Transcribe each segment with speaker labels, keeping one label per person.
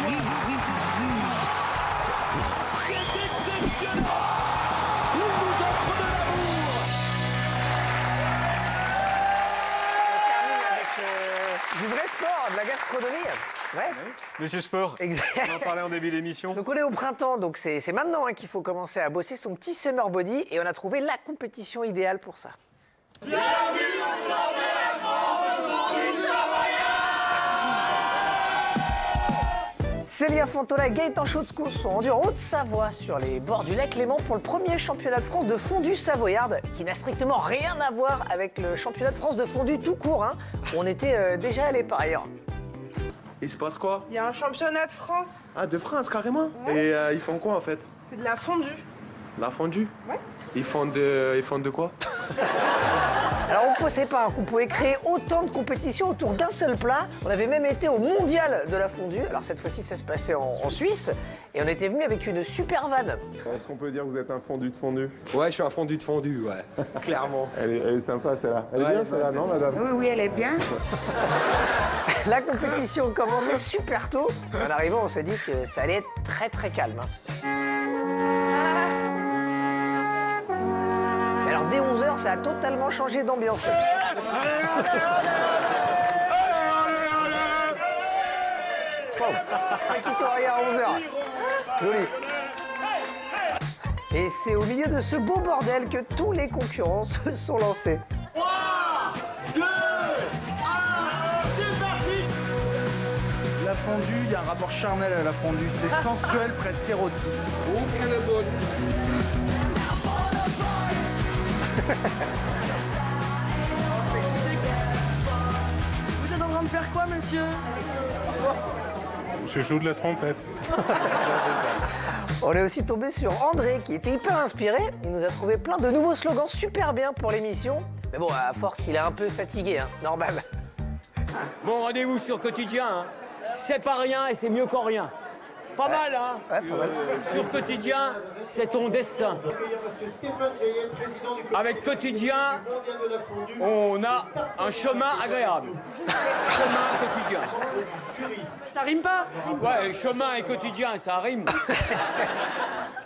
Speaker 1: oui, oui, oui.
Speaker 2: C'est exceptionnel. Il nous offre de l'amour.
Speaker 3: On termine avec du vrai sport, de la gastronomie. Ouais.
Speaker 4: Monsieur Sport,
Speaker 3: Exact.
Speaker 4: on en parlait en début d'émission.
Speaker 3: Donc on est au printemps, donc c'est maintenant hein, qu'il faut commencer à bosser son petit summer body et on a trouvé la compétition idéale pour ça. Célia Fontola et Gaëtan Chaudscou sont rendus en Haute-Savoie sur les bords du lac Léman pour le premier championnat de France de fondue savoyarde qui n'a strictement rien à voir avec le championnat de France de fondue tout court. Hein, où on était déjà allé par ailleurs.
Speaker 5: Il se passe quoi?
Speaker 6: Il y a un championnat de France.
Speaker 5: Ah, de France, carrément?
Speaker 6: Ouais.
Speaker 5: Et ils font quoi, en fait?
Speaker 6: C'est de la fondue.
Speaker 5: La fondue?
Speaker 6: Ouais.
Speaker 5: Ils font de quoi?
Speaker 3: Alors on ne pensait pas qu'on pouvait créer autant de compétitions autour d'un seul plat. On avait même été au mondial de la fondue. Alors cette fois-ci ça se passait en Suisse et on était venu avec une super vanne.
Speaker 5: Est-ce qu'on peut dire que vous êtes un fondu de fondue?
Speaker 4: Ouais, je suis un fondu de fondu, ouais. Clairement.
Speaker 5: Elle est sympa, celle-là. Elle est bien, celle-là, non, madame?
Speaker 6: Oui, oui, elle est bien.
Speaker 3: La compétition commençait super tôt. En arrivant on s'est dit que ça allait être très très calme. Hein. Alors dès 11h ça a totalement changé d'ambiance. Wow. Victoria à 11h. Joli. Et c'est au milieu de ce beau bordel que tous les concurrents se sont lancés.
Speaker 2: 3, 2, 1, c'est parti.
Speaker 7: La fondue, il y a un rapport charnel à la fondue. C'est sensuel, presque érotique. Oh, quelle bonne!
Speaker 6: Vous êtes en train de faire quoi, monsieur?
Speaker 8: Je joue de la trompette.
Speaker 3: On est aussi tombé sur André qui était hyper inspiré. Il nous a trouvé plein de nouveaux slogans super bien pour l'émission. Mais bon, à force, il est un peu fatigué, hein, normal.
Speaker 9: Bon, rendez-vous sur Quotidien. Hein. C'est pas rien et c'est mieux qu'en rien. Pas mal, hein?
Speaker 3: Ouais, pas mal.
Speaker 9: Sur Quotidien, c'est ton destin. Avec Quotidien, on a un chemin agréable. Chemin quotidien.
Speaker 6: Ça rime pas?
Speaker 9: Ouais, chemin et quotidien, ça rime.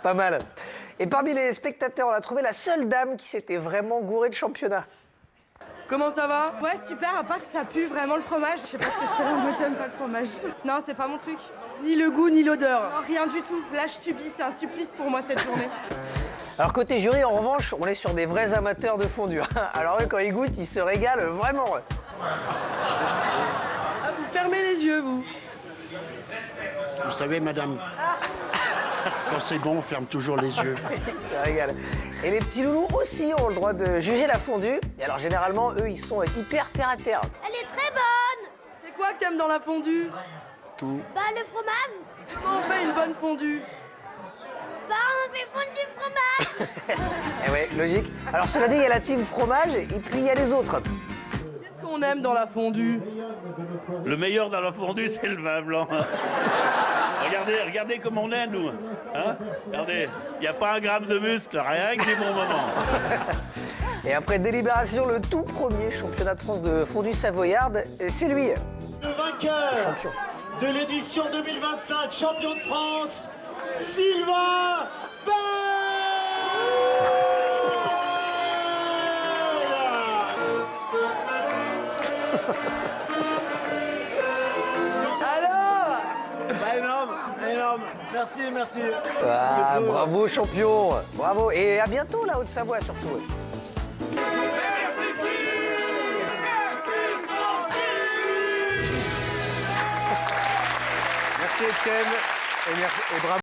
Speaker 3: Pas mal. Et parmi les spectateurs, on a trouvé la seule dame qui s'était vraiment gourée de championnat.
Speaker 6: Comment ça va?
Speaker 10: Ouais, super, à part que ça pue vraiment le fromage. Je sais pas ce que c'est, moi j'aime pas le fromage. Non, c'est pas mon truc.
Speaker 6: Ni le goût, ni l'odeur.
Speaker 10: Non, rien du tout. Là, je subis, c'est un supplice pour moi cette journée.
Speaker 3: Alors côté jury, en revanche, on est sur des vrais amateurs de fondue. Alors eux, quand ils goûtent, ils se régalent vraiment.
Speaker 6: Ah, vous fermez les yeux, vous.
Speaker 11: Vous savez, madame, quand c'est bon, on ferme toujours les yeux.
Speaker 3: Ça régale. Et les petits loulous aussi ont le droit de juger la fondue. Et alors généralement, eux, ils sont hyper terre à terre.
Speaker 10: Elle est très bonne.
Speaker 6: C'est quoi que t'aimes dans la fondue?
Speaker 11: Tout.
Speaker 10: Bah, le fromage.
Speaker 6: Comment on fait une bonne fondue?
Speaker 10: Bah, on fait fondre du fromage.
Speaker 3: Eh ouais, logique. Alors cela dit, il y a la team fromage et puis il y a les autres.
Speaker 6: Qu'est-ce qu'on aime dans la fondue?
Speaker 12: Le meilleur dans la fondue, c'est le vin blanc. Regardez comme on est, nous. Hein, regardez, il n'y a pas un gramme de muscle, rien que des bons moments.
Speaker 3: Et après délibération, le tout premier championnat de France de fondue savoyarde, c'est lui.
Speaker 2: Le vainqueur
Speaker 3: Champion.
Speaker 2: de l'édition 2025, champion de France, Sylvain Bell.
Speaker 6: Alors?
Speaker 2: Bah, énorme. Merci.
Speaker 3: Ah, bravo champion. Bravo. Et à bientôt la Haute-Savoie surtout.
Speaker 4: Merci Étienne et bravo.